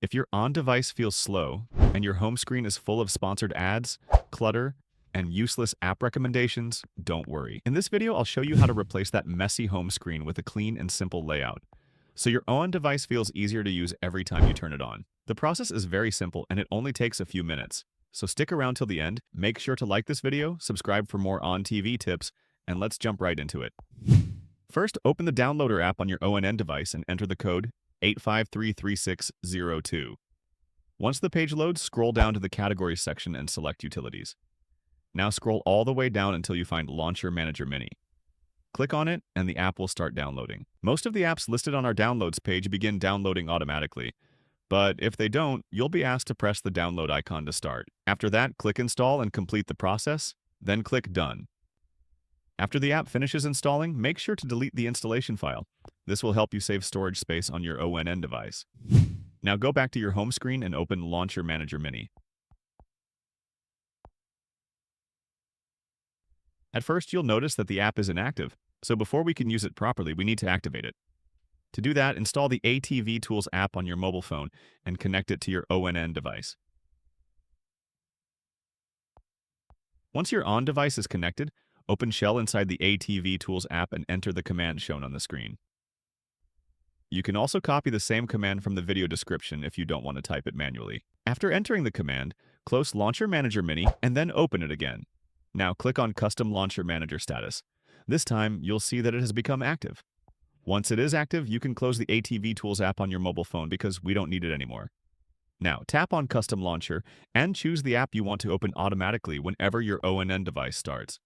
If your on-device feels slow and your home screen is full of sponsored ads, clutter, and useless app recommendations, don't worry. In this video, I'll show you how to replace that messy home screen with a clean and simple layout, so your on-device feels easier to use every time you turn it on. The process is very simple and it only takes a few minutes. So stick around till the end, make sure to like this video, subscribe for more ONN TV tips, and let's jump right into it. First, open the downloader app on your ONN device and enter the code 8533602. Once the page loads, scroll down to the Categories section and select Utilities. Now scroll all the way down until you find Launcher Manager Mini. Click on it and the app will start downloading. Most of the apps listed on our Downloads page begin downloading automatically, but if they don't, you'll be asked to press the download icon to start. After that, click Install and complete the process, then click Done. After the app finishes installing, make sure to delete the installation file. This will help you save storage space on your ONN device. Now go back to your home screen and open Launcher Manager Mini. At first, you'll notice that the app is inactive, so before we can use it properly, we need to activate it. To do that, install the ATV Tools app on your mobile phone and connect it to your ONN device. Once your ON device is connected, open Shell inside the ATV Tools app and enter the command shown on the screen. You can also copy the same command from the video description if you don't want to type it manually. After entering the command, close Launcher Manager Mini and then open it again. Now click on Custom Launcher Manager Status. This time, you'll see that it has become active. Once it is active, you can close the ATV Tools app on your mobile phone because we don't need it anymore. Now, tap on Custom Launcher and choose the app you want to open automatically whenever your ONN device starts.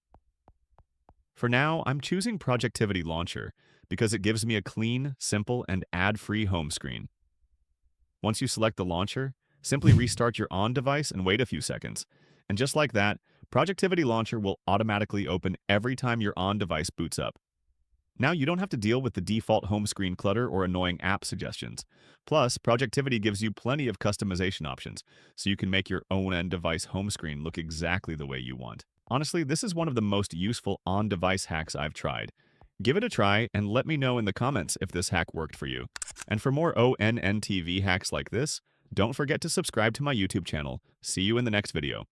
For now, I'm choosing Projectivity Launcher because it gives me a clean, simple, and ad-free home screen. Once you select the launcher, simply restart your ON device and wait a few seconds. And just like that, Projectivity Launcher will automatically open every time your ON device boots up. Now you don't have to deal with the default home screen clutter or annoying app suggestions. Plus, Projectivity gives you plenty of customization options, so you can make your ONN device home screen look exactly the way you want. Honestly, this is one of the most useful on-device hacks I've tried. Give it a try and let me know in the comments if this hack worked for you. And for more ONN TV hacks like this, don't forget to subscribe to my YouTube channel. See you in the next video.